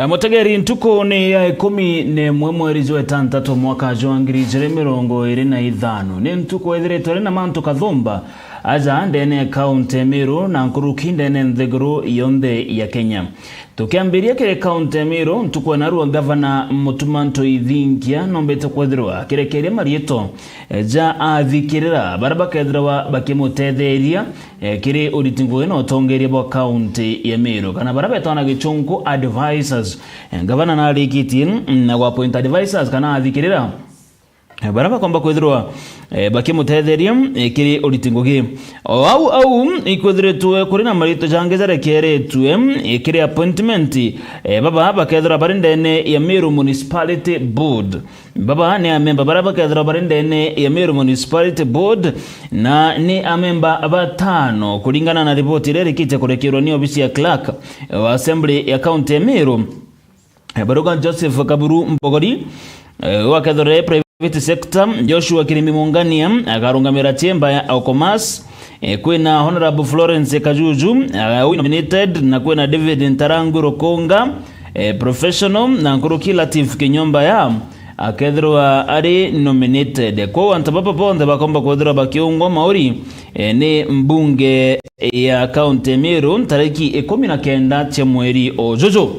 Mutegeri ntuko ni ya 11 mwezi wa 6 mwaka wa 2025 ni ntuko ethiretwe na mantu kathumba aja ndene kaunti Meru na nkuruki ndene nthiguru yonthe ya Kenya. Tukiambiria kire kaunti Meru ntuko narua gavana Mutumanto Ithingia nombete kwethirwa kirekeria marieto ja athikirira baraba kethirwa bakimutetheria kiri uritingo ino tongeria bo kaunti ya Meru kana baraba tona gichungu advisors gavana na rikitin na wa point advisors kana athikirira baraba komba kwethirwa bakimutetheria kiri uritingo gi au ikwethiretwe kuri na marito jangezare keretwe kiri appointment baba bakethira barindene ya Meru Municipality Board baba ni amemba baraba kethira barindene ya Meru Municipality Board na ni amemba batano kulingana na ripoti ile rikite kurekirwa ni ofisi ya clerk wa assembly ya county ya Meru Baruga Joseph Kaburu Mbogori wakethire private sector Joshua Kirimi Mungania akarungamira chemba ya Okomas kwena Honorable Florence Kajuju nominated na kwena David Ntarangu Rokonga professional na Nkuruki Latif Kinyomba ya akethirwa ari nominated kwa antapapa ponde bakomba kwethirwa bakiungwa mauri ni mbunge ya county Meru tariki 19 cha mweri ojojo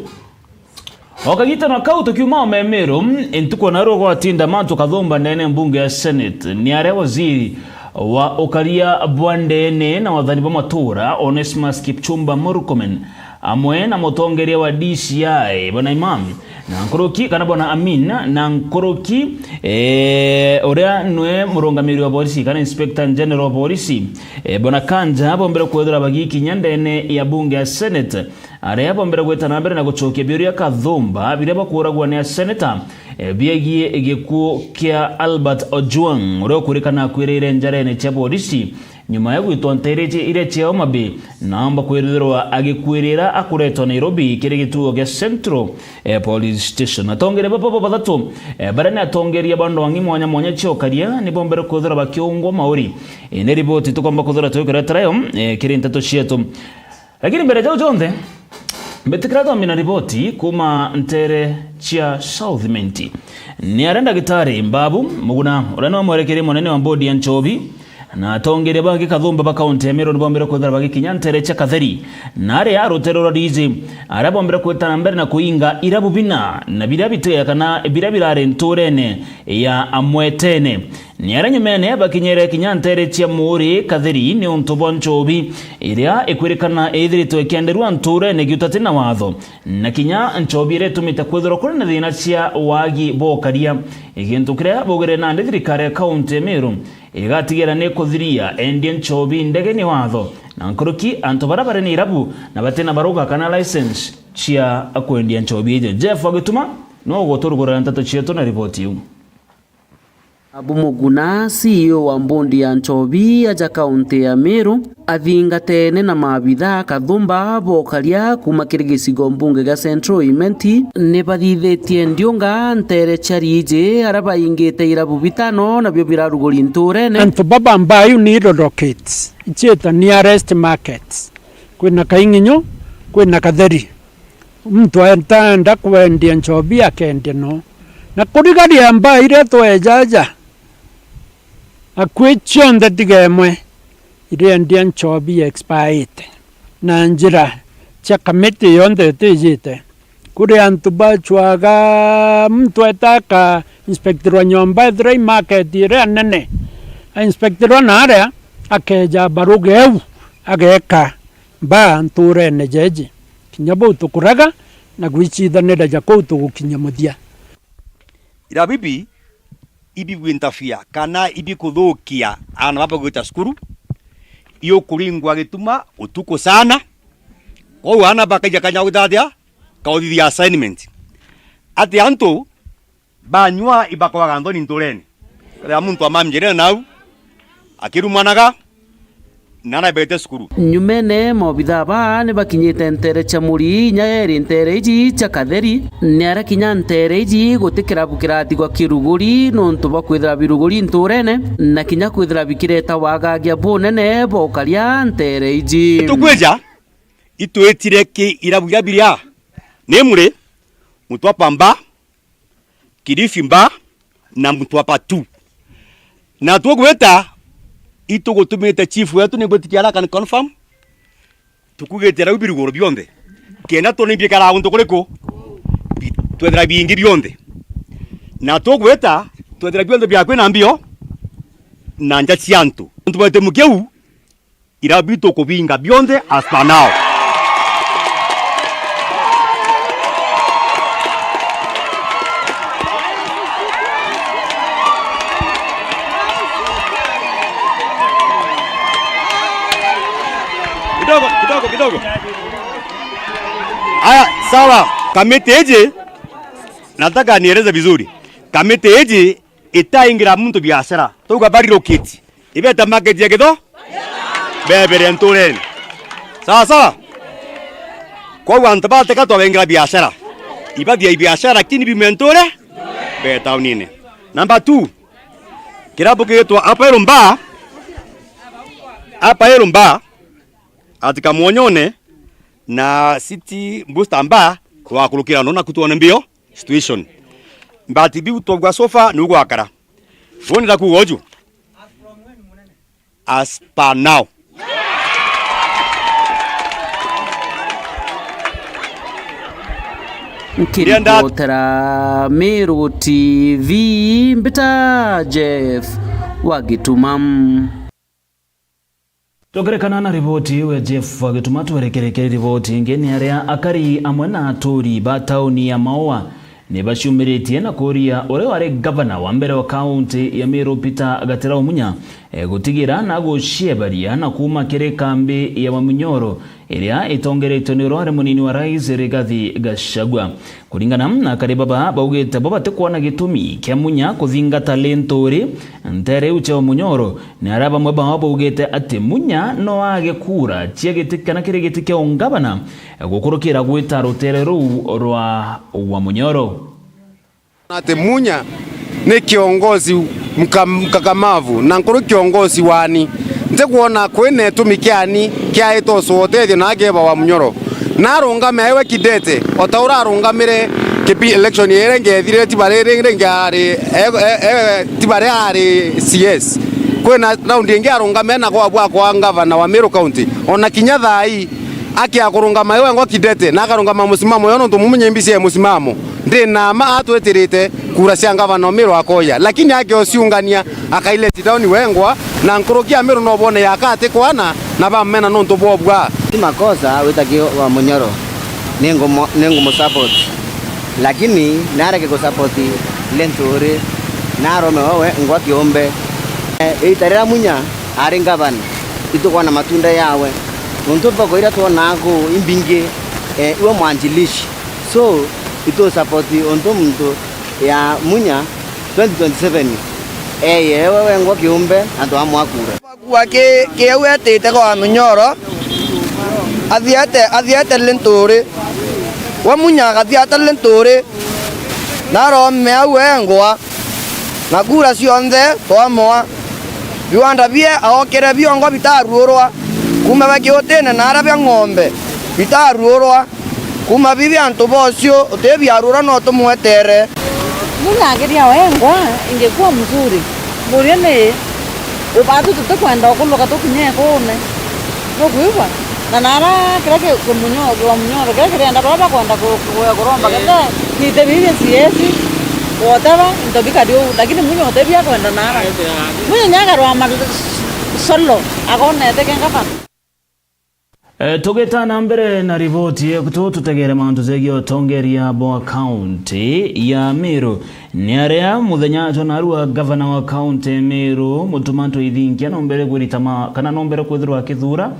wakagita na kauto kiuma Meru entuko naro kwa tinda mantu kathumba ndene mbunge ya Senate ni are waziri wa ukaria bwandene na wathani ba matura Onesmus Kipchumba Murkomen amwe na mutongeria wa DCI bwana Imam na Nkuruki kana bwana Amina na Nkuruki oria nwe murongamiri wa polisi kana inspector general wa polisi bwana Kanja hapo mbere kwethira bagiki nyandene ya bunge ya Senate are hapo mbere gweta na mbere na gucokia biuria kathumba bireba kuragwa ni senator biegie egikuo kia Albert Ojwang urio kurikana kwirire njarene cha polisi nyuma ya gwitwa ntereje ile cheo mabe naomba kwirithirwa agikwirira akuretwa Nairobi kire gituo gya Central Police Station atongere baba bathatu barani atongeria bandu wangi mwanya chiokaria ni bombere kuthira bakiungwa mauri ne ripoti tukomba kuthira twikira trayo kire ntatu cietu lakini mbere jao jonde mbetikirato mina ripoti kuma ntere chia South Menti ni arenda gitari mbabu muguna urano mwerekere monene wa bodi ya Nchobi na tongere bagi kathumba ba county ya Meru bombere kwethira bagi kinyantere cha katheri na are arotero rizi arabombere kwetana mbere na kuinga irabu bina na birabite kana birabirare nturene ya amwetene ni aranyumene bakinyere kinyantere cha muri katheri ni untubo Nchobi iria ekwirikana ethirito ekenderwa nturene giutatina watho na kinya Nchobi retumite kwethira kuri na thina cia wagi bokaria igintukire bogere na ndithirikare county ya Meru igatigera ne kuthiria endie Nchobi ndege ni watho na Nkuruki anto barabara ni irabu na batena baruga kana license cia akwendia Nchobi Jeff agituma no goturugura ntatu cietu na ripoti yu Abumuguna CEO wa mbondi ya Nchobi aja kaunti ya Meru athingatene na maabitha kathumba bokaria kuma kirigicigo mbunge ga Central Imenti ne bathithetie ndiunga ntere charije araba ingite irabu bitano na byo biraruguri nturene antu baba mbayu ni rockets icheta nearest markets kwina kainginyo kwina katheri mtu antanda kwendia Nchobi akende no na kurigari amba ire twejaja akwechonda digemwe ire ndia Nchobi expired na njira cha kamiti yonde tejite kuri antu bachwaga mtu ataka inspector wa nyomba dry market ire nene inspector wa narea akeja barugeu ageka ba nture nejeje kinyabo tukuraga na gwichithanira jako tugukinyamuthia ira bibi ibi gwintafia kana ibi kuthukia ana baba gwita skuru iyo kuringwa gituma utuko sana kwa ana bakaja kanya gutathia kauthithia assignment ati antu banywa ibakwa gandoni nturene ya muntu amamjere nau akirumanaga nana bete skuru nyumene mobitha ba ne bakinyite ntere cha muri nyaeri ntere iji cha katheri nyara kinya ntere iji gutikira bukirati gwa kiruguri nontu bakwithira biruguri nturene na kinya kwithira bikireta wagagia bonene bokaria ntere iji tukweja itwetire ki irabuya biria nemure Mtwapa mba, Kilifi mba, na Mtwapa tu. Na tuogweta, ito gotumete chief wetu ni botikiara kan confirm. Tukugetera ubirugoro bionde. Kena to ni bikara unto koleko. Twedra bingi bionde. Na tuogweta, twedra bionde byakwe na mbio. Na nja chianto. Ntubate mukeu. Irabito kubinga bionde hasta now. Kidogo. Aya, sawa. Kamati eje nataka nieleze vizuri. Kamati eje itaingira mtu biashara. Toka bari rocket. Ibeta market yake do? Bebere ntoreni. Sawa. Kwa wanta ba teka to bengira biashara. Ibadi ya biashara kini bimentore? Beta unine. Number 2. Kirapo kitu hapa Erumba. Atika muonyone na city booster mba kwa kulukira nona kutuone mbio situation. Mbati bi utogwa sofa nugo akara. Foni la kugoju. As per now. Kiripotera Meru TV Mbita Jeff Wagitumam. Togerekana na ripoti we Jeff Wagituma twerekerekere ripoti ngeni aria akari amwe na aturi ba tauni ya Maua ni bashumiretie na kuria ore ware governor wa mbere wa county ya Meru Peter Gatera Munya gutigira na gushebaria na kuma kire kambi ya Wamunyoro iria itongeretwe ni rware munini wa rais Rigathi Gachagua. Kuringana na karibaba baugete babate kuona gitumi kya Munya kuthinga talento ri ntere uche wa Munyoro ni araba mweba wabo ugete ati Munya no age kura cia gitikana kire gitike ongabana gukurukira gwita rutere ru rwa wa Munyoro. Ati Munya ni kiongozi mkakamavu na nkuru kiongozi wani nte kuona kwene tumikiani kia ito sote na ageba wa Munyoro narungame ewe kidete otaura arungamire kipi election yerenge thire tibarere ngari tibare ari CS kwena round yengi arungame na kwa bwa governor wa Meru County ona kinyatha hii aki akurungama ewe ngo kidete na akarungama musimamo yono tumumunye mbisi ya musimamo ndina ma atwetirite kura cia governor Meru akoya lakini ake osiungania akaile titaoni wengwa na nkurukia Meru no bone yakate kwana na bamena no ntobobwa si makosa witaki wa Munyoro nengo support lakini nareke ko support lentore narome wewe ngwa kiombe itarira Munya ari ngavana itukwa na matunda yawe ntupa ko ira tuona ko imbinge iwe mwanjilishi so ito support onto mtu ya Munya 2027 wewe ngwa kiombe ando amwakura wake kewe tete ko Munyoro athiate lentore wa Munya athiate lentore naro mewe ngwa na kura cionthe twamwa biwanda bie aokere biongo bitarurwa kuma bakiotene nara bya ng'ombe bitarurwa kuma bibi antu bocio utebiarura no tumwetere Munya ageria wengwa ingekuwa mzuri muriene ubatu tutakwenda okuloka tukinye kone no kuiwa na nara kireke Munyoro kireke enda baba kwenda kuromba kete nitebire siesi whatever ndobika dio lakini Munya otebia kwenda nara Munya nyagarwa solo akone tekenga pa Tugeta mbere na ripoti yetu tutegere mantu zegio tongeria bo county ya Meru ni area muthenya jonarua governor wa county Meru mutumanto ithinkia no mbere gwiritama kana no mbere kwithirwa kithura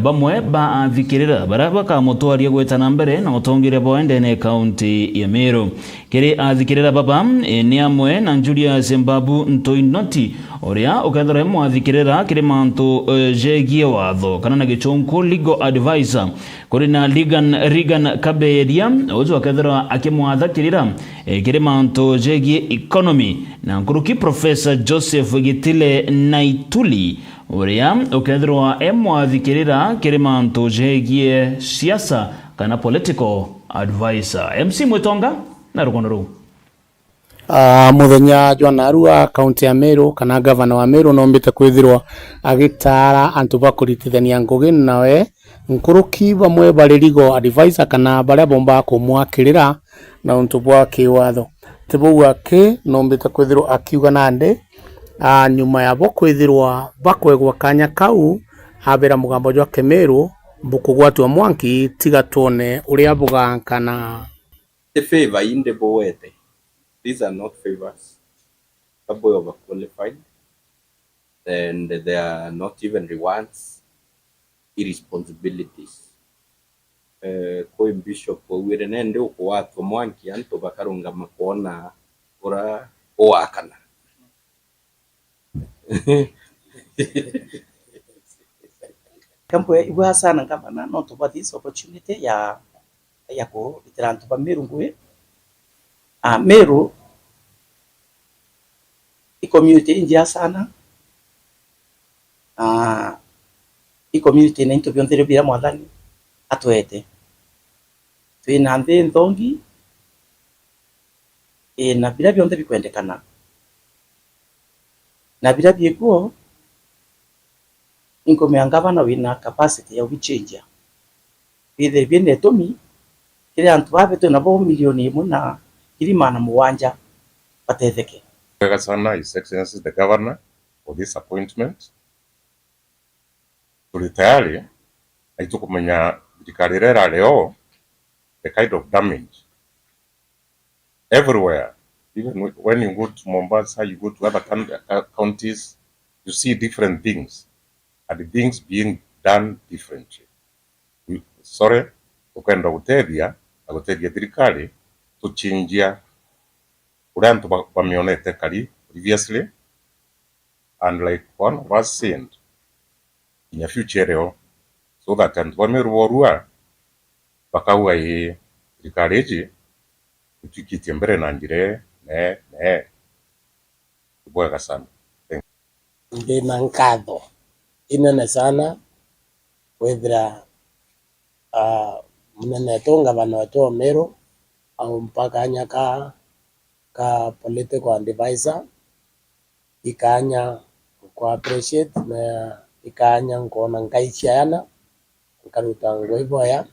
bamwe ba athikirira baraba ka mutwaria gwetana mbere na utongire bo endene county ya Meru kiri athikirira baba ni amwe na Julia Zimbabwe Ntoinoti oria ukethore mu athikirira kiri mantu jegie watho kana na gichonko legal advisor kuri na Regan Kaberia ozo ukethora akimwathakirira kiri mantu jegie economy na nkuruki Professor Joseph Gitile Naituli oria ukethorwa emwathikirira kiri mantu jegie siasa kana political advisor MC Mwetonga na rukono ruu. Muthenya Jwanarua kaunti ya Meru kana gavana wa Meru nombite kwithirwa agitara antu bakuritithania ngugi nawe nkuruki bamwe baririgo advisor kana baria bomba kumwakirira na untu bwa kiwatho tibu ake nombite kwithirwa akiuga nande nyuma ya bo kwithirwa bakwegwa kanya kau abera mugambo jwa Kemeru mbukugwatwa mwanki tiga tuone uria bugankana the favor inde boete. These are not favors. People overqualified, and they are not even rewards, irresponsibilities. Koi bishop wire nende ukuwatu mwanki anto bakarunga makona ora oakana. Kampo iwa sana kama not about this opportunity ya ko itirantu ba Meru ngwe Meru community injia sana community na into biontere bira mwathani atwete twina nthi nthongi na bira bionte bikwendekana na bira biekuo inkomea ngavana wina capacity ya ubichenja bithe biene tomi kile antu babeto na bo milioni 1.7 batetheke. Sana His Excellency the Governor for this appointment. Tuli tayari aitukumenya thirikari rera leo the kind of damage everywhere. Even when you go to Mombasa, you go to other counties, you see different things and the things being done differently. Sorry, ukenda guteria thirikari tuchinjia urantu bamionete kari previously, and like one of us said in a future so that and wamerworua bakaua thirikari tukitie mbere na njire ne bwega sana. Ndina nkatho inene sana wethira munene tonga bana watu wa Meru au mpaka nyaka ka political advisor ikanya kwa appreciate na ikanya nkona ngaichiana nkaruta ngoiboya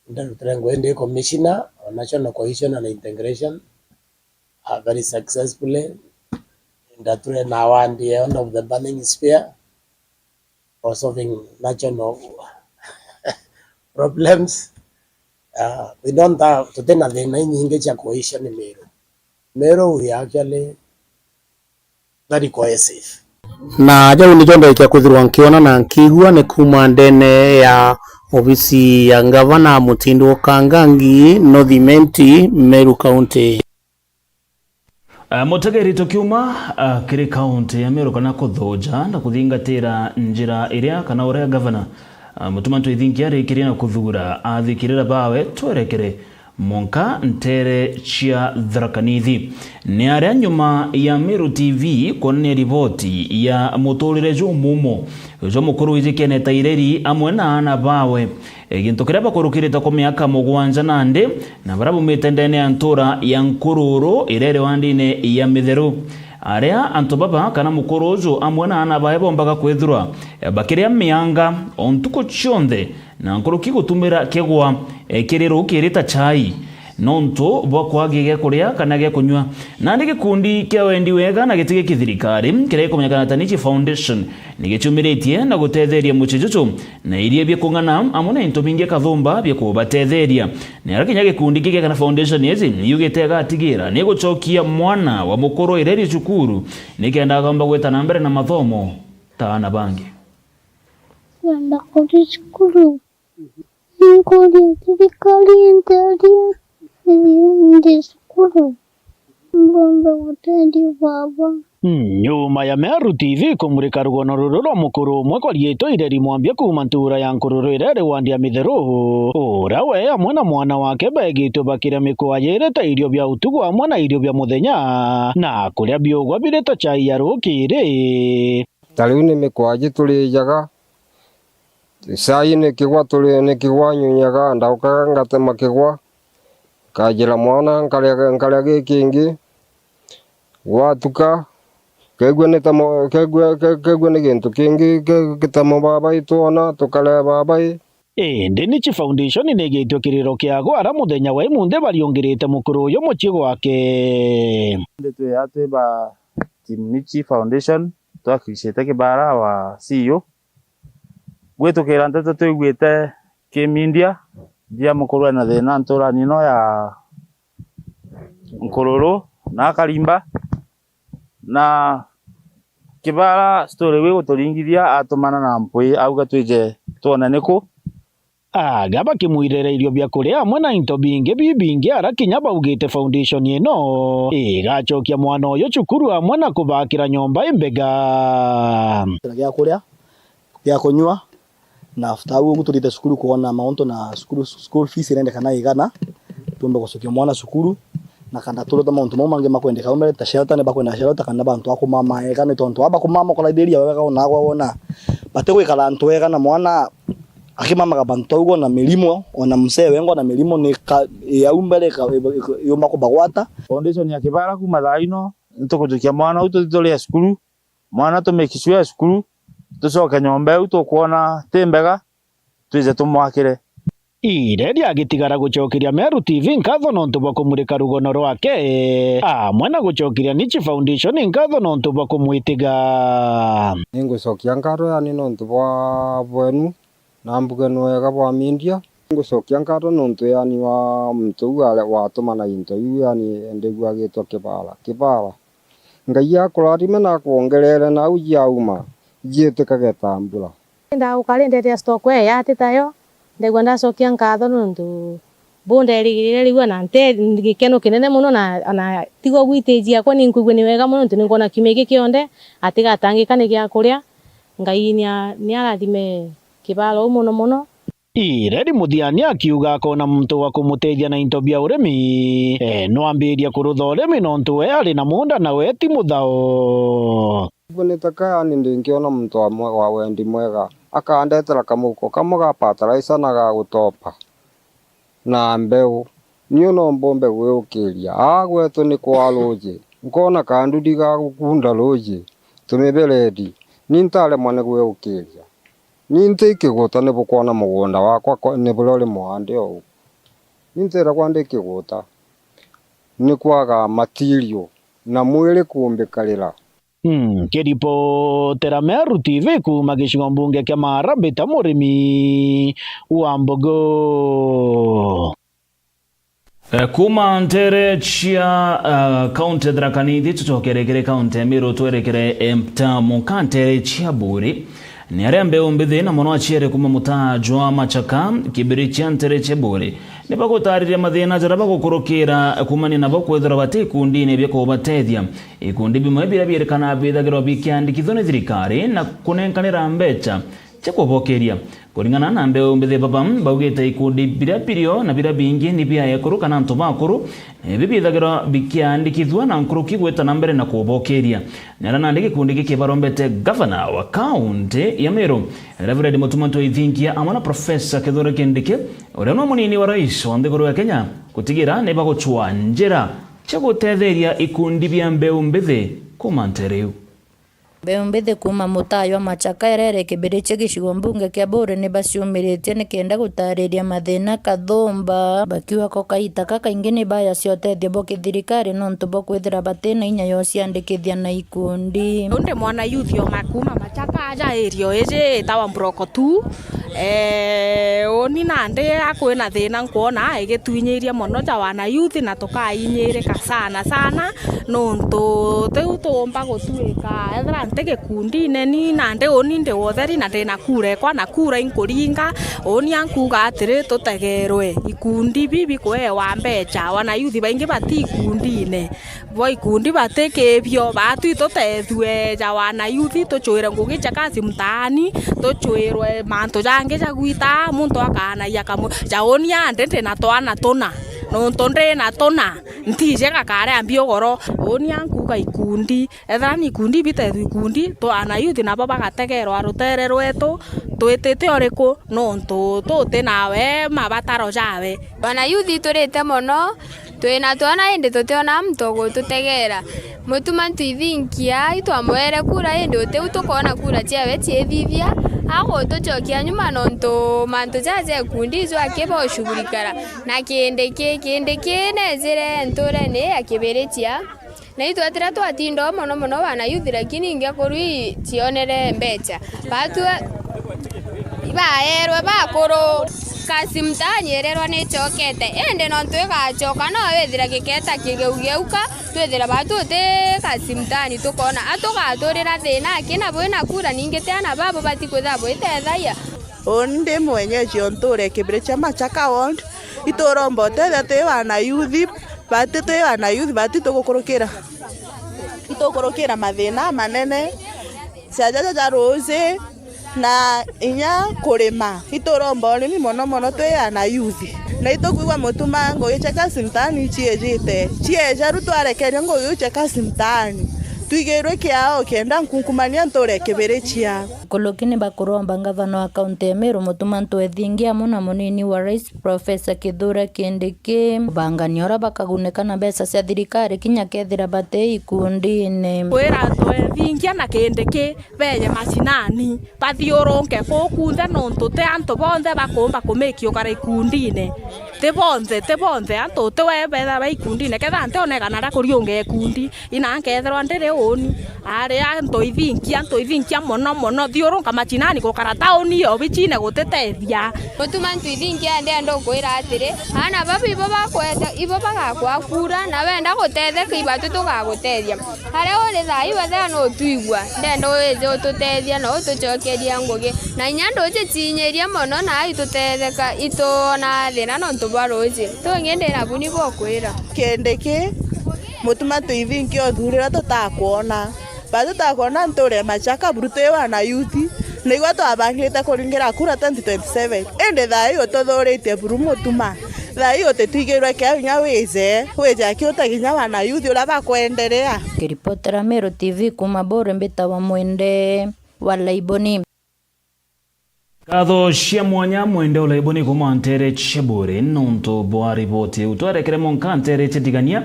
ndarutra ngwende commissioner on national cohesion and integration very successfully ndature na wandi end of the burning sphere for solving national problems. We don't have to tena the nyingi cha cohesion in Meru we actually very cohesive. Na jau ni jondo ya kuthirwa nkiona na nkigua ni kuma ndene ya ofisi ya gavana Mutindo Kangangi Northimenti Meru County. Mutegeri tukiuma kiri county ya Meru kana kuthoja na kuthingatira njira iria kana uria gavana mutuma twithinkia rikiria na kuthura athikirira bawe twerekere monka ntere chia Tharaka-Nithi ni aria nyuma ya Meru TV kuonania riboti ya muturire jumumo jo mukuru wijikene taireri amwe na ana bawe gintu kiria bakurukirite kwa miaka 7 nande na barabu mitendene ya ntura ya Nkururu irere wandine ya Mitheru aria antu baba kana mukorojo amwe na ana bae bombaga kwithura bakiria mianga ontuko chionde na nkuruki gutumira kegwa kiriro kirita chai nonto bwakwagige kuria kana ge kunywa na ndi gikundi kia wendi wega na gitige kithirikari kire kumenyekana Tanichi Foundation nigichumiretie na gutetheria muchijuchu na irie bye kungana amuna into binge kathumba bye kubatetheria ni arakinya gikundi kige kana foundation yezi yugitega atigira ni guchokia mwana wa mukoro ireri cukuru nikenda gamba gweta na mbere na mathomo taana bangi yanda kuri cukuru ngori thirikari nteria ndi cukuru mbombe gutendi baba. Nyuma ya Meru TV kumurika rugono ruru rwa mukuru umwe kwarieto ireri mwambia kuma ntura ya Nkururu irere wandia Mitheru urawe amwe na mwana wake begitwe bakira mikwa yereta irio bya utugu amwe na irio bya muthenya na kuria biogwa bireta chai ya rukiri tariu ni mikwaji turijaga cai ni kigwa nyunyaga ndaukaga ngatema kigwa kajira mwana nkaria gikingi watuka kegwe ni gintu kingi gitamo baba itona tukale baba Ndinichi Foundation nigitio kiriro kiago ara muthenya wa imunde bariongirite mukuru uyu muci gwake ndetwe ate ba Team Nichi Foundation twakishite kibara wa CEO gwitukira nteto twigwite kimindia dia mukuru na thina ntura nino ya Nkururu na Karimba na kibara story we guturingithia atumana na mpui auga twije tuone niku gaba kimwirereirio bia kuria amwe na into bingi arakinya baugite foundation ino igachokia mwana uyu cukuru amwe na kubakira nyomba imbega gya kuria gya kunywa na after ugu muturite cukuru kuona maunto na school fees irende kana igana tumbe gucokia mwana cukuru na kanda turo maunto mo mange makwendeka umere ta shelter ne bakwenda shelter kana bantu akumama ega ne tonto aba kumama kola deria wega ona gwona bate gwikala ntu wega na mwana akimama ka bantu ugo na milimo ona msee wengo na milimo ni ya umbele ka yomba ko bagwata foundation ya kibara kuma thaino ntukujukia mwana utu titole cukuru mwana tumekishwe cukuru tucoka nyomba utu kuona tembega twize tumwakire Iredi agitigara gucokiria Meru TV nkatho nontu bwa kumurika rugono rwake amwe na gucokiria Nichi Foundation nkatho nontu bwa kumwitiga ningucokia nkatho yani nontu bwa bwenu na mbugano wega bwa mindia ngucokia nkatho nontu yani wa mtu watumana into yani ndigwa gitwa kibara ngai akurathime na kuongerere na uji auma jiite getambura nda ukalendete stock we yatitayo ndegwa ndacokia nkatho nontu bonde erigirire riwa na nte gikeno kinene muno na tigo gwitejia kwa ninkuigwe ni wega muno ntinikona kimege kionde atigatangikane gya kuria ngai ni arathime kibalo muno Iredi Muthiani akiuga akona muntu wa kumuteithia na into bia urimi no ambiria kurutha urimi nontu we ari na munda na we ti muthao bunitaka ni ndingiona muntu wa wendi mwega akandetera kamuko kamuga fertilizer na ga gutopa na mbeu niyo no mbombe gwiukiria agwetu ni kwa roje ngona kandu diga gukunda roje tumebeledi nintale mwane gwiukiria ninteke gota ne bukona mugunda wakwa ne bulole muhande o nintera kwandike gota ni kwaga material na mwele kumbikalira Kiripotera Meru TV kuma gicigo mbunge kia Maharambee ta murimi wa mbogo kuma ntere chia kaunti ya Tharaka Nithi tutokerekere kaunti ya Meru twerekere mtamu kantere chia buri ni aria mbeu mbithi na mono achiere kuma mutajwa Machaka kibiri chia ntere chia buri ni bagutariria mathina jara bagukurukira kumani na bakwethera bate ikundi ne bya kubatethia ikundi bimwe bira byerekana bithagirwa bikiandikithwo ni thirikari na kunenkanira mbeca cia kubokeria kuringana na mbeu mbithi babam baugite ikundi bira birio na bira bingi ni bia yakuru kana ntu bakuru bibithagirwa bikiandikithwa na nkuruki gweta na mbere na kubokeria nara na ndiki kundi giki barombete governor wa county ya Meru Reverend Mutumanto Ithinkia amana Professor Kithure Kindiki uria no munini wa rais wa nthiguru ya Kenya kutigira ne baguchwa njira cia gutetheria ikundi bia mbeu mbithi kuma nteriu mbeu mbithi kuma mutayo Machaka erere kibiriche gicigo mbunge kia Bure ni baciumiritie ni kenda gutariria mathina kathumba bakiuga ko kaita kaingi ni baya ciotethio bo kithirikari nontu bo kwithira batina inya yo ciandikithia na ikundi unde mwana youth yo makuma Machaka aja erio eje tawa mbroko tu oni nande akwina thina nkuona igitwinyiria mono ja wana youth na tukainyirika sana nontu teu tumba gutuika ethra ntege kundi neni nande oni nde wotheri na ndina kure kwa na kura inkuringa oni ankuga atiri tutegerwe ikundi bibi kwewa mbeca wana youth baingi bati ikundine bo ikundi batekebio batu tutethwe ja wana youth tuchwire ngugi chakazi mtaani tuchwirwe manto jange jagwita muntu akana yakamu jaoni ande na twana tona no tonde na tona ntije kakare ambio goro oni anku ka ikundi ethani ikundi bite ikundi to ana youth na baba gategerwa rutere rwetu twitete oriku no ntu te nawe mabataro jawe bana youth turite mono twina twana indi tutiona mtogo tutegera mutuma ntwithinkia itwamwere kura indi uteu tukona kura ciawe ciethithia ago tucokia nyuma nonto mantu jaje kundi zo akeba ushughulikara na kiende nezire nture ne akiberetia na itu atira twatindo mono bana youth lakini ingekorwi cionere mbecha batu baerwe bakoro kasi mtanyererwa ni chokete ende no twigachoka no wethira giketa kigeuka twethira batu te kasi mtani tukona atugaturira thina kina bwina kura ningiteana babo batikwitha bwitethaya onde mwenyeji onture Kibirecha Machaka ward itorombo tete wana youth bati tugukurukira itokurukira mathina manene ciaja ja rose na inya kurima itoromba urimi mono twiyana youth na itokuigwa mutuma ngugicheka simtani chieja rutwarekeria ngugicheka simtani twigirwe kiao kenda nkunkumania ntore Kibirecha kolokini bakuromba ngavana wa kaunti ya Meru mutuma ntwethingia muna munini wa rais Profesa Kithure Kindiki banganyora bakagunekana mbeca cia thirikari kinya kethira bate ikundine kwira twethingia na Kindiki benye macinani bathiurunke kukunthe nontu te antu bonthe bakumba kumikio kara ikundine te bonthe antu tewe betha ba ikundine ketha nteonekana ra kuriunge ikundi ina nkethirwa ndiri uni ari antoithinkia mono thiurunka macinani gukara tauni yo bichine gutetethia mutuma ntwithingia ndendo kwira atiri ana baba ibo bakweta ibo bagakwa kura na wenda gutetheka ibatu tugagutethia hari uri thai wetha no tuigwa ndendo weze ututethia no utucokeria ngugi na nyando cinyeria mono na itutetheka itona thina no ntubaroje tongende na buni bokwira Kindiki mutuma twithingia thurira tutakwona batutakona nture Machaka brute wana youth nigwa twabangite kuringira kura 2027 ende thai ututhurite buru mutuma thai utitwigirwe kia nya wize kiutaginya wana youth ura bakwenderea kiripotera Meru TV kuma Bore mbitawa mwende wala iboni Katho cia mwanya mwende ulaiboni kuma ntere chebore nonto boa ripoti utwarekere monka ntere chedigania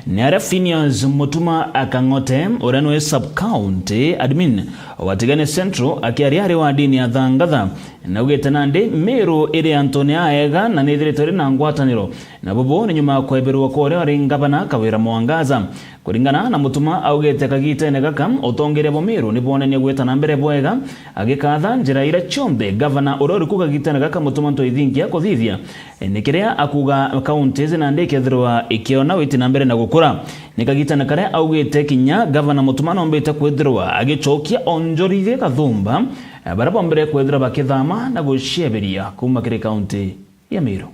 ni ara Phineas Mutuma akangote urano sub-county admin watigane central akiariari wa dini ya Thangatha na ugete nande Meru iri Antonia aega na nithiritore na ngwataniro na bobo ni nyuma kweberwa kore ari ngabana Kawira Mwangaza kuringana na Mutuma augete kagitene gaka utongere bo Meru ni bonene gweta na mbere bwega agikatha njira ira chombe gavana urori kugagitene gaka Mutuma ntoithingia kuthithia nikiria akuga counties na ndekethirwa ikiona witi na mbere na gukura nikagitene kare augete kinya gavana Mutuma nombete kwethirwa agichokia onjorithie Kathumba barabo mbere kwethira bakithama na gusheberia kuma kire county ya Meru.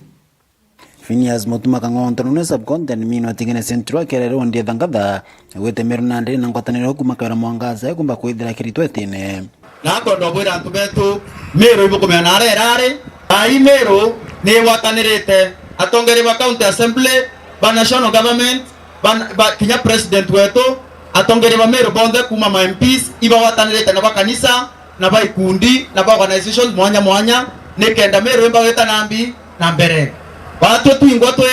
Phineas Mutuma kangonto no sub-county mino atigene central kerero ndie Thangatha gwete Meru nande na ngwataniro kuma Kawira Mwangaza kumba kwithira kiritwetine na kondo bwira antu betu Meru ibukumya nare rare ai Meru ni watanirite atongere ba county assembly ba national government ba kinya president wetu atongere ba Meru bonde kuma ma MPs iba watanirite na ba kanisa na ba ikundi na ba organizations mwanya nikenda Meru imba weta nambi na mbere watu tuingwa twe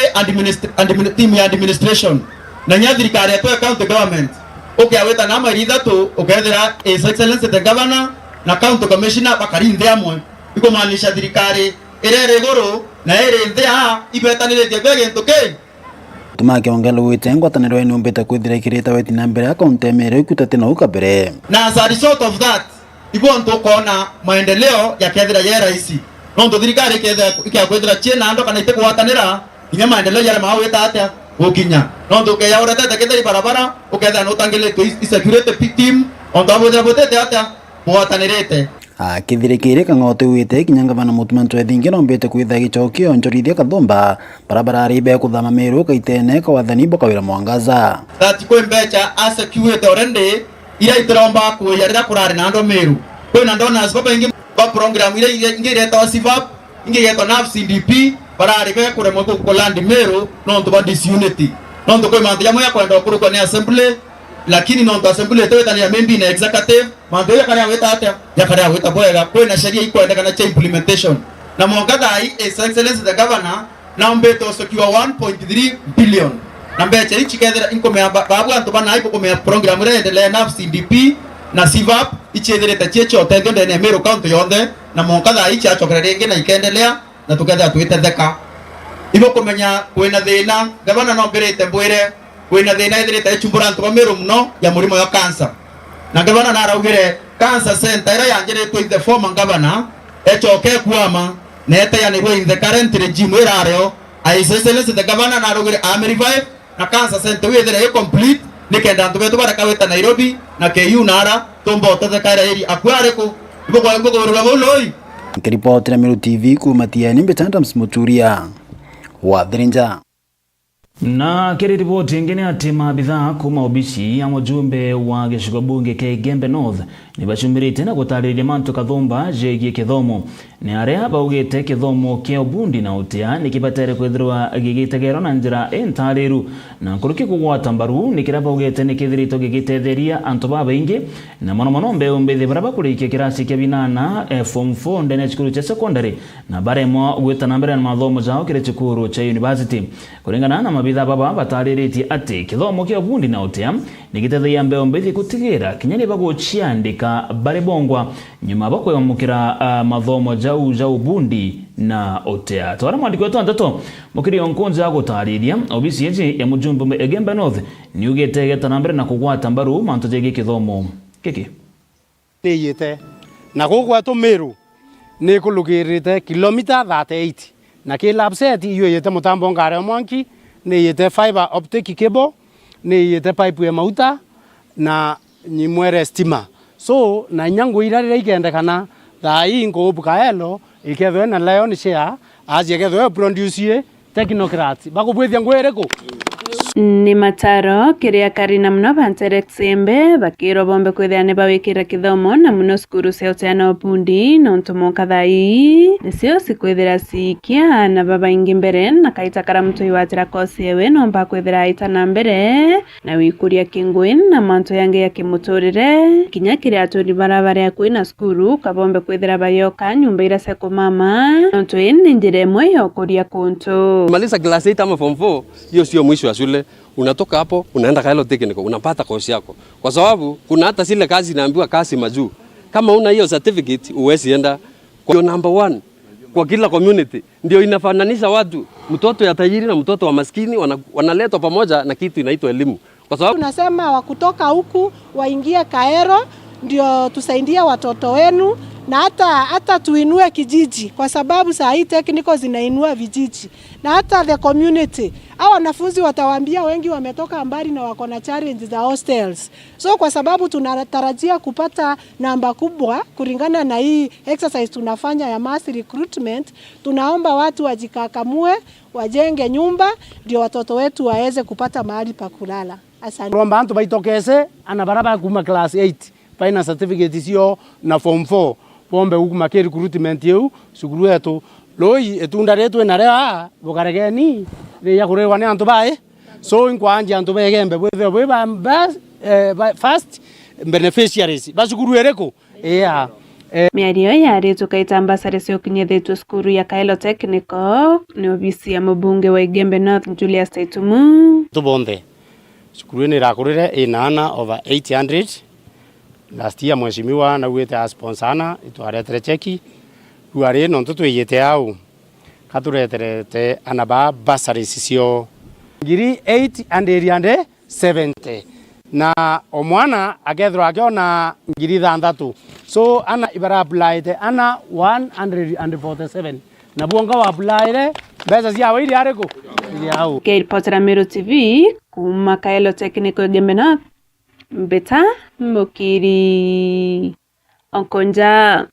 team ya administration na nyathirikari twe county government ukiaweta na maritha tu ukethira his excellency the governor na county commissioner bakarinde amwe ikumanisha thirikari irere iguru na iri nthia ibetaniritie begintu ki tumake ongelo wite ngwataniro ene umbete kwithira ikirita weti na mbere account ya Meru ikutate na ukabere na as a result of that ibonto kona maendeleo ya kethira ya raisi nondo thirikari kethira kwithira chena ndo kana ite kuwatanira inya maendeleo ya maweta atia gukinya nondo ke ya urete kethira barabara ukethira no tangile to security team ondo abodra botete atia kuwatanirite kithirikire kangote wite kinyangavana Mutuma ntwethingia nombete kwitha gichokio onjorithia Kathumba barabara ribe kuthama Meru kaitene kwa wathani bo Kawira Mwangaza that ko mbecha asecurity already ira itromba kuyarira kurare nando Meru ko na ndona sababu ingi ba program ira ingireta CVAP ingireta na CDP barari be kuremwa kukolandi Meru nonto ba disunity nonto kwa mantu ya moya kwenda okuru kwa ni assembly lakini nonto assembly teweta ni membi na executive mantu ya kana weta hata ya kana weta boya kwa na sheria iko enda kana cha implementation na mwongada hii excellence the governor na mbeto sokiwa 1.3 billion na mbeche hichi kedera income ya babu antu bana ipo kwa program ile endelea na CDP na CVAP hichi endelea checho tendo ndene Meru county yonde na mwongada hichi achokera renge na ikendelea na tuketha twitetheka ibo kumenya kwina thina gavana no mbirite mbwire kwina thina ithirite ichumbura antu ba Meru muno ya murimo ya cancer na gavana na araugire cancer center ira yanjiritwe the former governor echoke kuama nete ya nirwe in the current regime irareo aisesele the governor na araugire am revive na cancer center we there complete nikenda antu betu baraka weta Nairobi na KU nara tombo tetheka iri akware ku ibo kwa ngo gorura boloi. Nikiripoti na Meru TV kumatia ni Mbetanda Msimuturia wa Dhirinja. Na kiri ripoti ingine ati maabithaa kuma obici ya mujumbe wa gicigo bunge kia Gembe North ni bacumirite na gutariria mantu kathumba jegie kithomo ni aria baugite kithomo kia Obundi na Utia ni kibatere kwithirwa gigitegero na njira entariru na nkuruki kugwata mbaru ni kira baugite ni kithirito gigitetheria antu babaingi na mono mbeu mbithi baraba kurikia kirasi kia binana form 4 ndene chukuru cha secondary na baremo gwita na mbere na mathomo jao kire chukuru cha university kuringana na mabithaa baba batariritie ati kithomo kia Obundi na Utia ni gitetheria mbeu mbithi kutigira kinyani baguciandika bare bongwa nyuma bakwe mukira mathomo jau Obundi na Utia twara mwandiko wetu antato mukiri onkonza agutariria obisi yeje ya mujumbe wa Gembe North ni ugete geta nambere na kugwata mbaru manto jege kithomo kiki ni yete na kugwata Meru ni kulugirite kilomita 38 na kilapset iyo yete mutambo ngare mwanki ni yete fiber optic cable ni yete pipe ya mauta na nyimwere stima so na nyangu irarira ikendekana thai ngobuka elo ikethwe na leo ni share aje kethwe produce technocrats bakubwithia ngwereko ni mataro kiria karina mno bantere sembe bakiro bombe kwithane bawikira kithomo na muno skuru cia na Obundi no ntumo kathai nisio sikwithira sikia na baba ingi mbere na kaita karamuto iwatira kosi ewe no mba kwithira itana mbere na wikuria kingwin na manto yange ya kimuturire kinya kiria aturi barabara ya kwina skuru kabombe kwithira bayoka nyumba ira seko mama no twini njire mwe yo kuria kuntu maliza class 8 ama form 4 hiyo sio mwisho wa shule. Unatoka hapo unaenda Kaelo Technical unapata kosi yako, kwa sababu kuna hata zile kazi inaambiwa kazi majuu. Kama una hiyo certificate uwezi enda. Kwa hiyo number 1 kwa kila community ndio inafananisha watu, mtoto ya tajiri na mtoto wa maskini wanaletwa pamoja na kitu inaitwa elimu. Kwa sababu tunasema wa kutoka huku waingie Kaero ndio tusaidie watoto wenu na hata tuinue kijiji, kwa sababu saa hii technical zinainua vijiji na hata the community. Hao wanafunzi watawaambia wengi wametoka mbali na wako na challenge za hostels. So kwa sababu tunatarajia kupata namba kubwa kulingana na hii exercise tunafanya ya mass recruitment, tunaomba watu wajikakamue, wajenge nyumba ndio watoto wetu waweze kupata mahali pa kulala. Asante. Romba antu baitokeze ana barabara kuma class 8 paina certificate sio na form 4 bombe huku make recruitment yeu sukuru yetu loi etunda retu enarea bokaregeni ya kurewa ne antu bae so inkwanje antu begembe bwe ba first beneficiaries basukuru ereko miario yari tukaitamba sare sio kinyethetwe skuru ya Kaelo Technical ni obisi ya mbunge wa Gembe North Julius Taitumu tubonde skuru ni rakurire inana over 800 last year mheshimiwa na wete sponsana itwaretere cheki ruare no tutwiyete au katureterete anaba basari sisio ngiri 870 na omwana agethro akiona ngiri 6 so ana ibara applied ana 147 na bonga wa applied beza sia waidi areko yao K-Reporter Meru TV kuma Kaelo Technical Gembe North Mbeta mukiri onkonja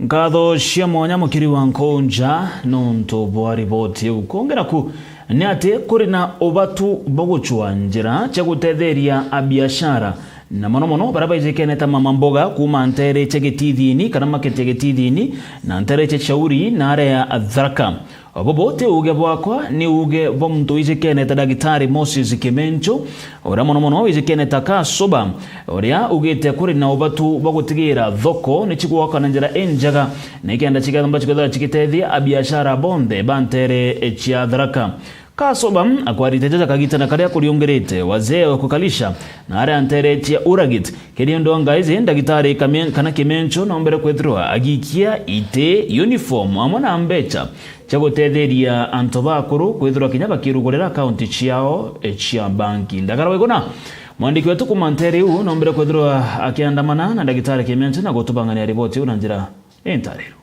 ngatho cia mwanya mukiri wa nkonja nonto bwa riboti ukongera ku ni ati kuri na obatu boguchwa njira cha gutetheria a biashara na mono baraba ijekene ta mama mboga kuma ntere chegetithini kana makete getithini na ntere chechauri na are ya Tharaka. Obobote uge bwakwa ni uge bomto ijekene ta Dagitari Moses Kimencho ora mono ijekene ta Kasoba oria ugete kuri na obatu bagutigira thoko ni chikuwaka na njira enjaga na ikenda chikamba chikotha chikitethia abiashara bonde bantere chia Tharaka. Kasoba akwariteja kagita na karia kuriongerete wazee wa kukalisha na are antere chia Uragit kedi ndonga izi Dagitari kana Kimencho na ombere kwethroa agikia ite uniform amona ambecha chagotetheria antobakuru kwithirwa kinyaba kirugorera county chiao chia banki ndagara wegona mwandiki wetu kumantere u nombere kwithirwa akiandamana na Dagitari Kimencho na gotubangania ripoti una njira entarero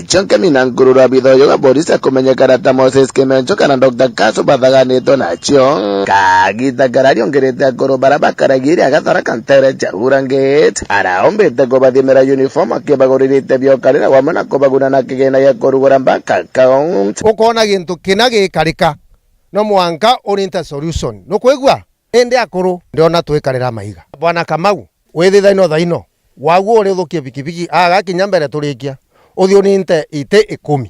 Chonke minangurura bidhoyo ga Borisa kumenyekana ta Moses Kimencho kana Dr. Kasoba thaganitwo nacio kagita karario ngerete akoro baraba karagiri agathara kantere cha Urangate araombete kubathimira uniform akibagũrĩrĩte biokarĩra wamana kubaguna na kigena ya kũrugũra bank account ukona gintu kina gikarika no mwanka urinta solution no kwigua ende akoro ndiona twikarĩra maiga bwana Kamau withithaino thaino waguo uri thukie pikipiki agakinya mbere turikia uthio ninte ite 10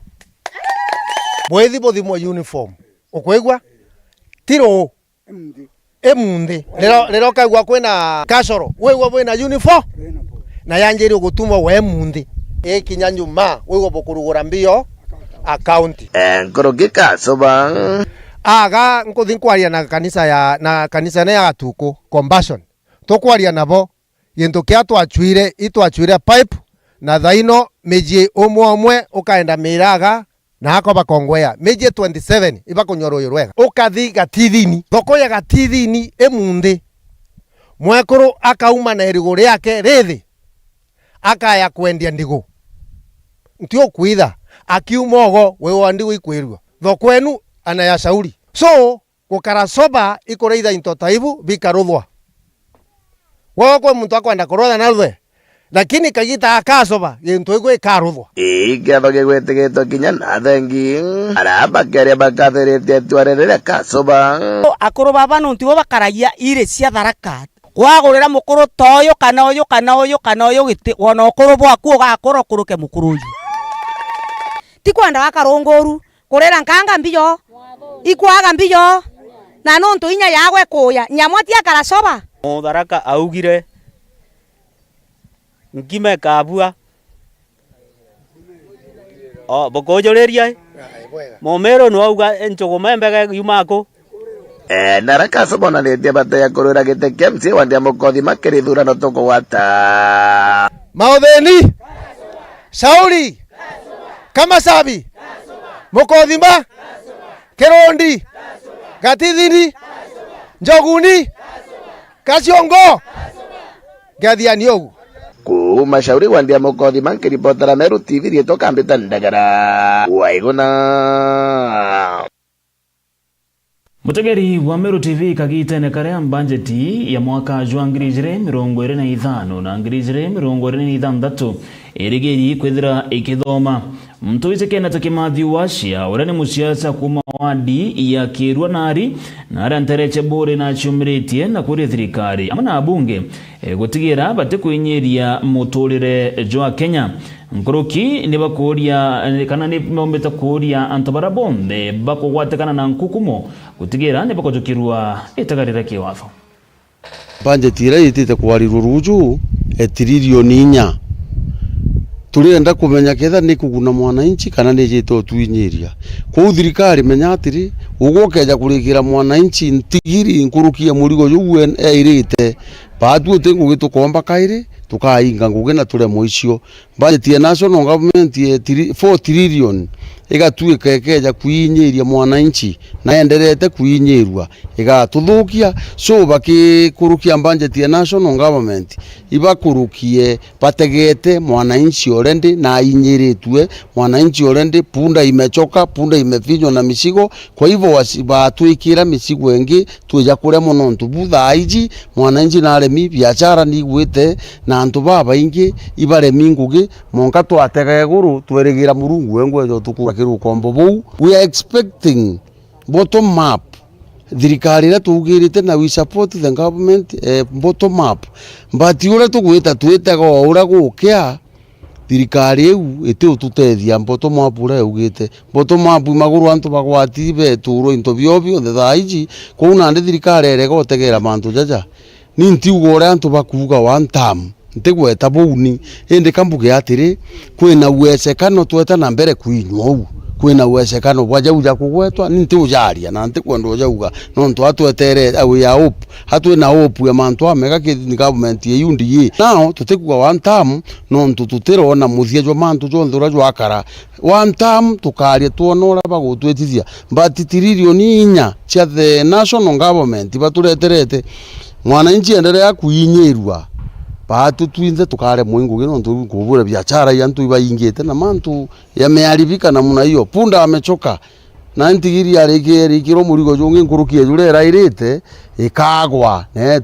bwethi bothimo uniform ukwigwa tiro emunde lero kagwa kwena kashoro wewe bwena uniform na yanjeri gutumwa we munde kinya nyuma wewe bokurugura mbio account nkoroge Kasoba aga nkuthi kwaria na kanisa ya Gatuku Compassion tukwaria nabo yento kia twachwire pipe na thaino meji omwe ukaenda miraga na hako bakongwea meji 27 iba kunyoro rwega ukathi gatithini thoko ya gatithini emunde mwekuru akauma na irigo riake rithi akaya kwendia ndigo ntio kuitha akiumogo wewe ndigo ikwirwa thoko enu anayashauri so Karasoba ikoreitha into taibu bikaruthwa wako muntu akwenda kurotha na ruthe lakini kagita Kasoba yento igwe karuthwa igatho gigwetegetwo kinya na thengi araba kere bakathirite twarerere Kasoba akuru baba nunti bo bakaragia ire cia Tharaka kwagurira mukuru toyo kana uyu giti wona ukuru bwaku ugakoro kuruke mukuru uyu tikwenda wakarungoru kurera nkanga mbiyo ikwaga mbiyo na nuntu inya yagwe kuya nyamwatia Karasoba Tharaka augire ngime kabua bokojoreria momero no auga enchogo membega yumako nara Kasoba na nete bata ya kurura gite kemsi wandia mukothi makirithura no toko wata Maotheni Sauli Kamasabi Mukothima Kirondi Gatithini Njoguni Kaciongo Gathiani ogu kumashauri wandia mukothi mankiripotera Meru TV rieto kambita ndagara waiguna Mutegeri wa Meru TV kagitene karea budgeti ya mwaka jwa 2025 na 2026 erigeri kwethira ikithoma mtu isekena takimathi washia urane musiasa kuma wadi ya Kirwa Nari na arantereche bore na chumritie na kuri thirikari amana abunge gutigira bate kwinyeria muturire jwa Kenya nkoroki ni bakuria kana ni mombeta kuria antobara bonde bakugwatekana na nkukumo gutigira ni bakojokirwa itagarira kiwatho budget ire itite kwarirwo ruju etiririoni 4 turenda kumenya ketha ni kuguna mwananchi kana ni jito twinyiria ku thirikari menya atiri ugokeja kurikira mwananchi ntigiri nkurukia murigo yuwe eirite batu tengu gitukomba kaire tukainga nguge na ture moicio budget ya national government 4 trillion igatuika ekeja kuinyiria mwananchi na enderete kuinyirwa igatuthukia so bakikurukia budget ya national government ibakurukie bategete mwananchi already na inyiritwe mwananchi already punda imechoka punda imefinywa na misigo kwa hivyo wasibatuikira misigo engi tuja kure muno ntubutha aiji mwananchi na aremi biashara ni gwite na antu baba ingi ibare mingugi monka twatega guru twerigira murungu engwe tukura gwakirwo kombo bou. We are expecting bottom up. Thirikari ira tugirite na we support the government bottom up. But ura tugwita twitaga ura gukia thirikari eu ite ututethia bottom up ura eugite. Bottom up maguru antu bagwati beturo into biobio the thaiji kuna ndi thirikari erega utegera mantu jaja. Ni ntiugo ura antu bakuga one term. Ntigweta bouni ende kambuge atiri kwina uwezekano tweta na mbere kuinywa u kwina uwezekano bwaja uja kugwetwa ninti ujaria na ntikwenda uja uga no ntu atwetere awe ya hope hatwe na hope ya mantu amega ki government ye yundi ye now tutikuwa one term no ntu tutirona muthia jwa mantu jo ndura jwa akara one term tukaria tuonora bagutwetithia but tiririoni inya cia the national government batureterete mwananchi endelea kuinyirwa Patu tuinze tukare mwingu gino ntu kubura biashara yantu ibayingete na mantu yameharibika namna hiyo. Punda amechoka. Na ntigiri arikiro murigo jonge nkurukie jure rairete ikagwa ne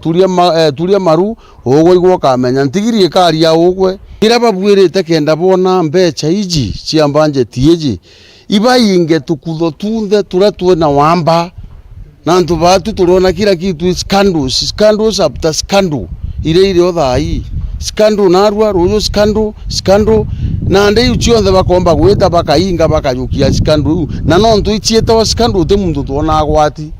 turia maru ogwo igwo kamenya ntigiri ikaria ogwe kiraba bwirete kenda bona mbecha iji ciambanje tieji ibayinge tukutho tunthe turatwe na wamba na ntu batu turona kila kitu scandals after scandal ile othai scandal narwa royo scandal na ndei uchiothe bakomba gweta bakainga bakayukia scandal na no ntu ichieta wa scandal te mundu tuona agwati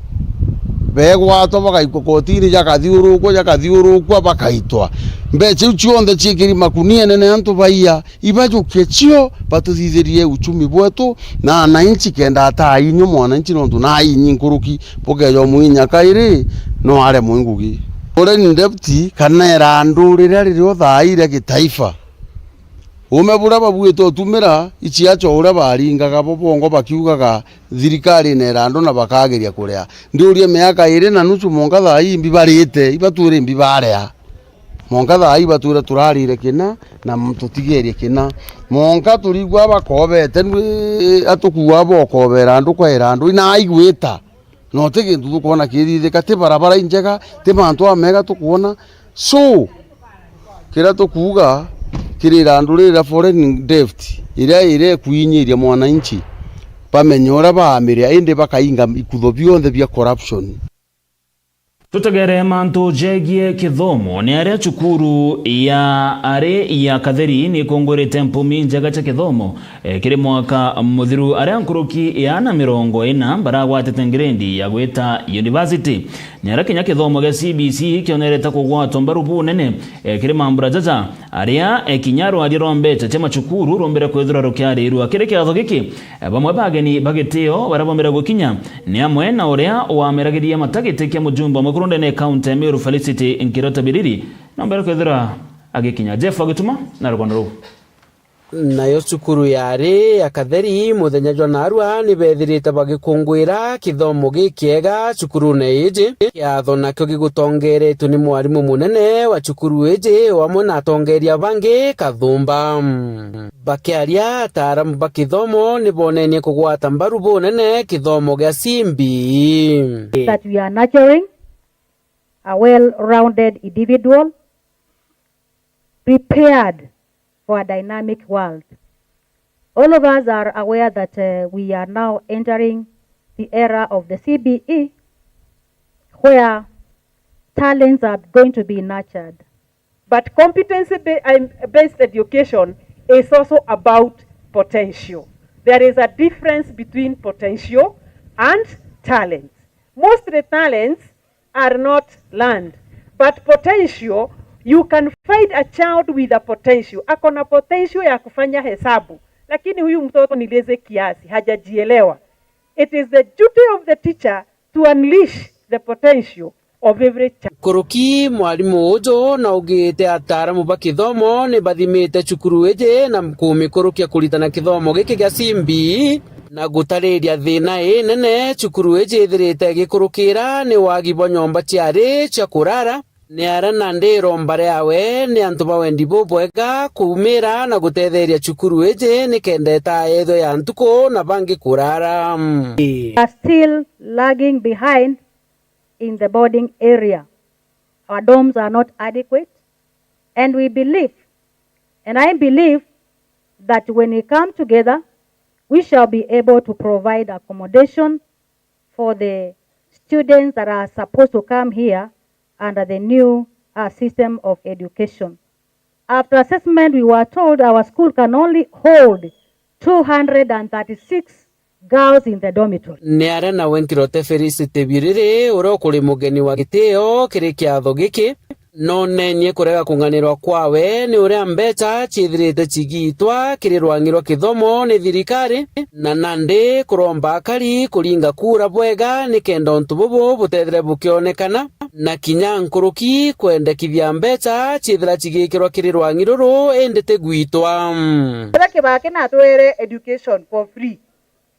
begwato bakaikokotini jakathiurukwa bakaitwa mbeche uchiothe chikiri makunia nene antu baia ibajukie chio batuthitherie uchumi bwetu na wananchi kenda ata inyo mwananchi no ntu na inyi nkuruki pokejo muinya kairi no are mwingugi ore ni deputy kanera ndurira ririo thaire kitaifa umebura babwito tumira ichiacho ura baringaga bobongo bakiugaga thirikari nera ndo na bakageria kurea ndiurie miaka ire na nusu monga thai mbibarite ibature mbibarea monga thai bature turarire kina na mtutigerie kina monga turigwa bakobete atukuwa bokobera ndu kwera ndu ina aigwita no tege ndu kuona kirire kate barabara injega te mantu amega tukuona so kira tukuga kirira ndurira foreign debt ire kuinyiria mwananchi pamenyora baamiria inde bakainga ikutho bionthe bia corruption. Tutagere mantu jegie kithomo ni aria cukuru ya Katheri ni kongorete mpumi njega cha kithomo kiri mwaka muthiru aria nkuruki ya na 40 baragwatete ngirendi ya gwita university ni aria kinya kithomo gia CBC kionerete kugwatwa mbaru bunene kiri mambura jaja aria kinyaro adirombe chema cukuru rombere kwithura rukiariru akiri kiatho giki bamwe bageni bagitio barabomera gukinya ni amwe na uria wameragiria matagite kia mujumba kurunde ne county Meru Felicity Nkirota Biriri nambere kwithira agikinya Jeff agituma na rwanda nayo cukuru ya Katheri muthenya jwa narua ni bethirite bagikungwira kithomo gikiega cukuru ne iji kiatho nakyo gigutongeretwo ni mwarimu munene wa cukuru iji wamwe na atongeria bangi Kathumba bakiaria ataramu bakithomo ni bonenie kugwata mbaru bunene kithomo gia Simbi that we are nurturing a well-rounded individual prepared for a dynamic world. All of us are aware that we are now entering the era of the CBE where talents are going to be nurtured. But competency-based education is also about potential. There is a difference between potential and talent. Most of the talents are not learned, but potential, you can find a child with a potential. Akona potential ya kufanya hesabu, lakini huyu mtoto ni leze kiasi, hajajielewa. It is the duty of the teacher to unleash the potential of every child. Kuruki mwalimu ujo na ugite ataramu bakithomo ni bathimite cukuru eje na mkumi kurukia kulitana kithomo giki gia Simbi na gutariria thina nene cukuru eje thirite gikurukira ni wagi bo nyomba ciari cia kurara ni arana ndiro mbare yawe ni antu bawendi bobwega kumira na gutetheria cukuru eje ni kendeta etho ya ntuko na bangi kurara are still lagging behind in the boarding area. Our dorms are not adequate, and I believe that when we come together we shall be able to provide accommodation for the students that are supposed to come here under the new system of education. After assessment, we were told our school can only hold 236 girls in the dormitory. Neara na wenkirote Felicity Birire uro kuri mugeni wa gitio kiri kiatho giki no nenye kurega kunganirwa kwawe ni uria mbeca chithirite chigitwa kiri rwangirwa kithomo ni thirikari na nandi kuromba akari kuringa kura bwega ni kenda untu bubu butethire bukionekana na kinya nkuruki kwendekithia mbeca chithira chigikirwa kiri rwangiruru endete gwitwa kibake na twere education for free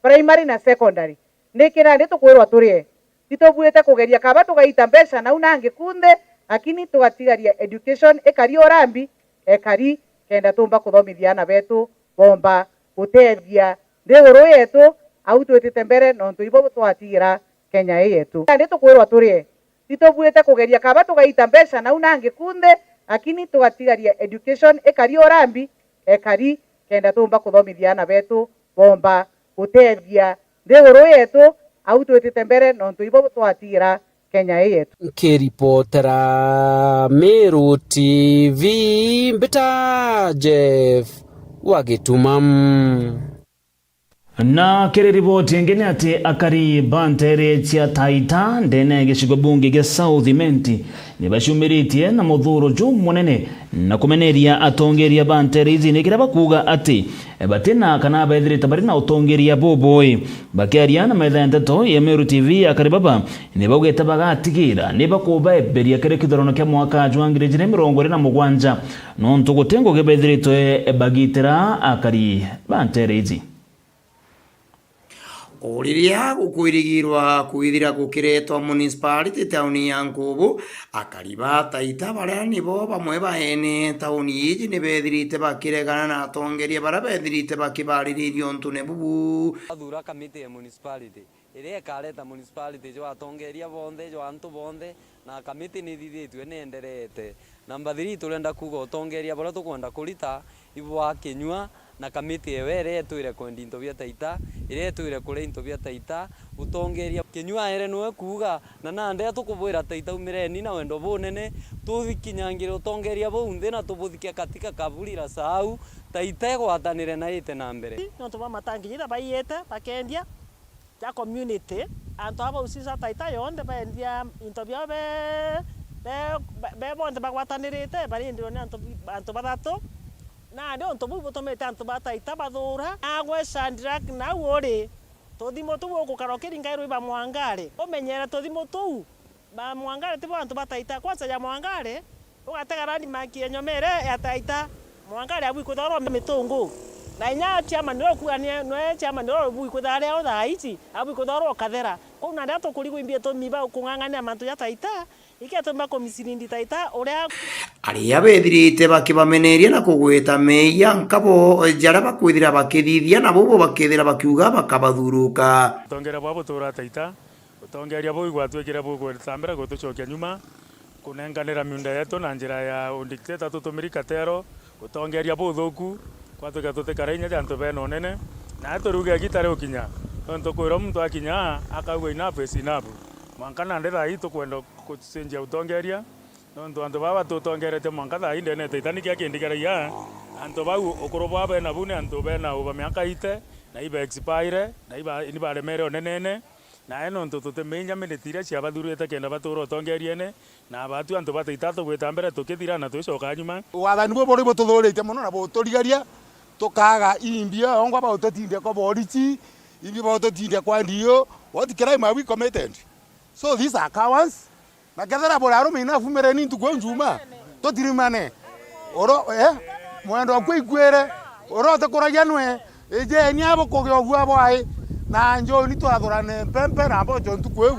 primary na secondary nikira ndi tukwirwa turie titobuite kugeria kaba tugaita mbeca na unange kunde lakini tugatigaria education ekari orambi ekari kenda tumba kuthomithia ana betu bomba gutethia ndiguru yetu au twitite mbere no ntuibo twatigira Kenya yetu ndi tukwirwa turie titobuite kugeria kaba tugaita mbeca na unange kunde lakini tugatigaria education ekari orambi ekari kenda tumba kuthomithia ana betu bomba gutethia ndiguru yetu au twitite mbere no ntuibo twatigira Kenya yetu. Kiripotera Meru TV Mbita Jeff Wagitumam. Na kiri ripoti ingine ati akari bantere cia Taita ndene gicigo bunge gia South Imenti ni bashumiritie na muthuro ju munene na kumeneria atongeria bantere izi nikira bakuga ati batina kana baithirite bari na utongeria boboi bakiaria na maitha ndeto ya Meru TV akari baba ni bagwete bagatigira ni bakuba eberia kire kithorono kia mwaka jwangire 2027 no ntugutengo gebaithirite bagitira akari bantere izi Oriria gukwirigirwa kwithira gukiretwa municipality tauni ya Nkubu akariba Taita baria nibo bamwe baene tauni iji ni bethirite bakiregana na atongeria baria bethirite bakibaririo ntune bubu athura kamiti ya municipality iria ikareta municipality jo atongeria bonthe jo antu bonthe na kamiti ni thithitwe ni enderete namba 3 turenda kuga utongeria baria tukwenda kurita ibwa kinywa na kamiti ewere etwire kwendi into bia Taita ire etwire kure into bia Taita utongeria kinywa ere nwe kuga na nande tukubwira Taita umireni na wendo bunene tuthikinyangire utongeria bunde na tubuthikia katika kabulira sau Taita gwatanire na ite na mbere no tuba matangirira bayete bakendia ya community anto aba usisa Taita yonde baendia into bia be bonde bagwatanirite bari ndio ni anto badato na ndio ntobu botomete antu Taita bathura agwe Sandrak na wori tothimo tu gukarokiri ngairo iba mwangare umenyera tothimo tu ba mwangare tibo antu Taita kwanza ya mwangare ugatega randi maki enyomere ya Taita mwangare abu ikuthoro mitungu na inya chama ndio kuania no chama ndio abu ikuthare o thaici abu ikuthoro kathera kuna ndio tukurigu imbie to miba kungangania mantu ya Taita iketumba komisirindi Taita uria aria bethirite bakibameneria na kugwita meya nkabo jara bakwithira bakithithia na bobo bakithira bakiuga bakabathuruka tongera babo tura Taita utongeria bo igwatwekira bo gwetambira gutucokia nyuma kunenganira miunda yetu na njira ya undictator tutumirika tero utongeria bo thuku kwatuka tutekarainya jantu beno nene na turuge gitare ukinya tonto kwira mtu akinya akagwa inapo sinapo mwankana ndera hii tukwenda kucenjia utongeria nonto antu baba tutongerete mwankatha inde ne Taita nikia kindikaraia antu bau ukuru baba na bune antu bena uba miaka ite na iba expire na iba ni bare mere onenene na eno nto tutemenya menetira cia bathurete kenda baturo tongeriene na batu antu Taita gwetambere tukithira na twicoka nyuma wathani bo bori bututhurite muno na buturigaria tukaga imbia ongwa ba utotinde ko borichi imbia ba utotinde kwa ndio what crime are we committed so these are cowards na kethera bora rumina fumere ni ntuko njuma totirimane oro mwendo kwa ikwere oro tekuragia nwe eje ni abo kogyo abo ai na njo ni twathurane pempe na abo jo ntuko eu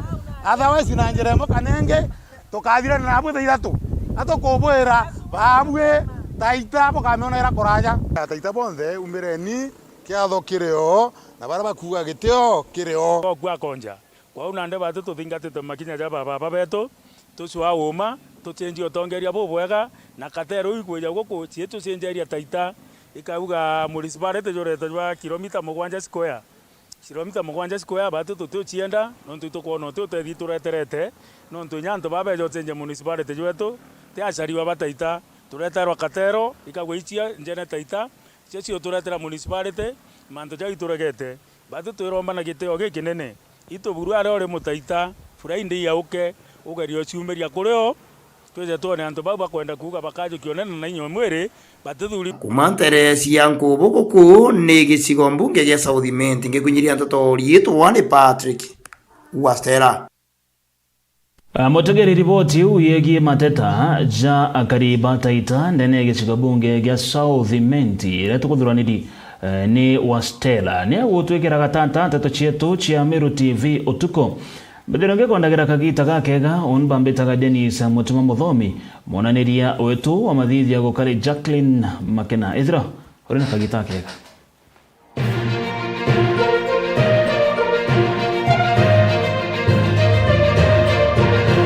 otherwise na njeremo kanenge tukathira na abo Tairatu atokobwera bamwe Taita abo kamiona era koraja Taita bonthe umireni kiatho kireo na bara bakuga gitio kireo kwa konja kwa unande batu tuthingatite makinya ja baba betu tucwa uma tucenjio tongeria bubwega na katero igweja guku cie tucenjeria Taita ikauga municipality jorete jwa kilomita 7 square kilomita 7 square batu tutuchienda nontu tukuona tutethi tureterete nontu nyanto babejo chenje municipality jwetu tiachariwa bataita tureterwa katero ikagwa ichia njene taita cio turetera municipality manto ja ituregete batu twiromba na giteo gikinene ituburu ari ori mutaita Friday yauke ugerio ciumeria kureo tweze tuone antu baba kwenda kuga bakajo kionena na inyo mwere batuthuri kumantere cia Nkubu guku ni gicigo mbunge gia South Imenti ngikunyiria ntotori twane Patrick Wastera. Mutegeri ripoti uyegie mateta ja akariba taita ndene gicigo bunge gia South Imenti ira tukuthuraniri ni Wastera ni gutwikira gatata teto cietu cia Meru TV utuko Mbedero kondagira kagita gakega onbambetaga Dennis Mutuma Muthomi monaniria wetu wa mathithia gukari Jacqueline Makena Ithra uri na kagita kega